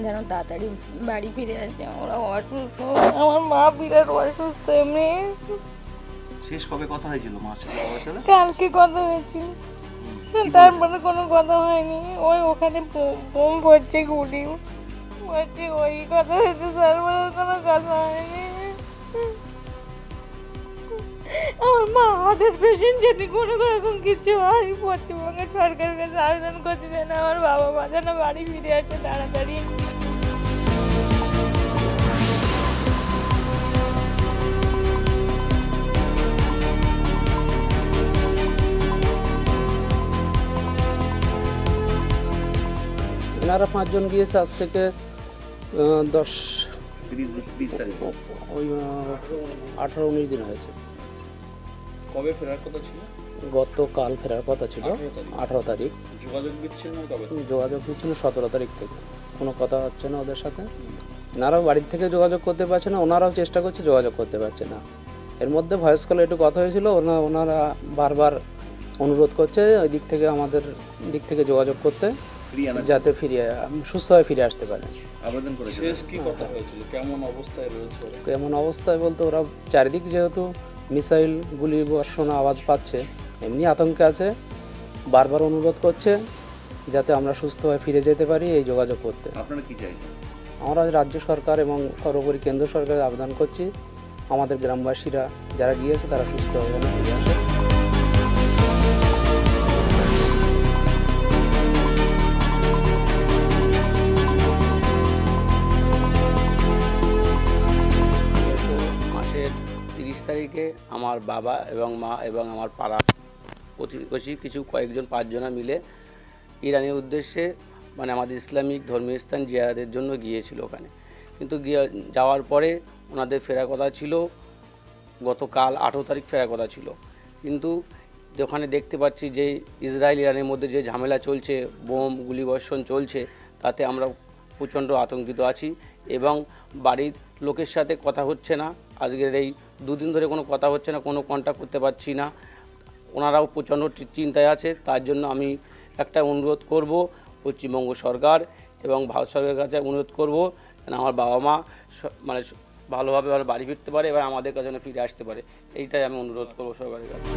যেন তাড়াতাড়ি বাড়ি ফিরে আসে। ওরা অসুস্থ, আমার মা বিরাট অসুস্থ এমনি। শেষ কবে কথা হয়েছিল মার সাথে বাবার সাথে? কালকে কথা হয়েছিল, তারপরে কোনো কথা হয়নি। ওই ওখানে বোম পড়ছে, গুলি পড়ছে, ওই কথা হয়েছে, তারপরে কোনো কথা হয়নি। আমার মা হার্টের পেশেন্ট, যদি কোনো রকম কিছু হয় পশ্চিমবঙ্গের সরকারের কাছে আবেদন করতে চায় না আমার বাবা মা যেন বাড়ি ফিরে আসে তাড়াতাড়ি। এনারা 5 জন গিয়েছে আজ থেকে 10 20 তারিখ, ওই 18-19 দিন হয়েছে। কবে ফেরার কথা ছিল? গতকাল ফেরার কথা ছিল 18 তারিখ। যোগাযোগ বিচ্ছিন্ন কবে? যোগাযোগ হচ্ছিল 17 তারিখ থেকে, কোনো কথা হচ্ছে না ওদের সাথে। এনারাও বাড়ির থেকে যোগাযোগ করতে পারছে না, ওনারাও চেষ্টা করছে, যোগাযোগ করতে পারছে না। এর মধ্যে ভয়েস কলে একটু কথা হয়েছিল, ওনারা বারবার অনুরোধ করছে ওই দিক থেকে, আমাদের দিক থেকে যোগাযোগ করতে, যাতে সুস্থ হয়ে ফিরে আসতে পারে। আবেদন করেছে। শেষ কি কথা হয়েছিল? কেমন অবস্থায় রয়েছে? কেমন অবস্থায় বলতে, ওরা চারিদিক যেহেতু মিসাইল গুলি বর্ষণ আওয়াজ পাচ্ছে, এমনি আতঙ্কে আছে। বারবার অনুরোধ করছে যাতে আমরা সুস্থ হয়ে ফিরে যেতে পারি, এই যোগাযোগ করতে। আপনারা কি চাইছেন? আমরা রাজ্য সরকার এবং সর্বোপরি কেন্দ্র সরকারের আবেদন করছি, আমাদের গ্রামবাসীরা যারা গিয়েছে তারা সুস্থ হয়ে যেন ফিরে আসে। মাসের 30 তারিখে আমার বাবা এবং মা এবং আমার পাড়া প্রতিবেশী কয়েকজন 5 জনা মিলে ইরানের উদ্দেশ্যে, মানে আমাদের ইসলামিক ধর্মীয় স্থান জিয়ারতের জন্য গিয়েছিল ওখানে। কিন্তু যাওয়ার পরে ওনাদের ফেরার কথা ছিল গতকাল 18 তারিখ ফেরার কথা ছিল। কিন্তু ওখানে দেখতে পাচ্ছি যে ইসরায়েল ইরানের মধ্যে যে ঝামেলা চলছে, বোম গুলিবর্ষণ চলছে, তাতে আমরা প্রচণ্ড আতঙ্কিত আছি এবং বাড়ির লোকের সাথে কথা হচ্ছে না। আজকের এই 2 দিন ধরে কোনো কথা হচ্ছে না, কোনো কন্ট্যাক্ট করতে পারছি না। ওনারাও প্রচণ্ড চিন্তায় আছে। তার জন্য আমি একটা অনুরোধ করব পশ্চিমবঙ্গ সরকার এবং ভারত সরকারের কাছে অনুরোধ করব যেন আমার বাবা মা মানে ভালোভাবে বাড়ি ফিরতে পারে এবং আমাদের কাছে ফিরে আসতে পারে। এইটাই আমি অনুরোধ করব সরকারের কাছে।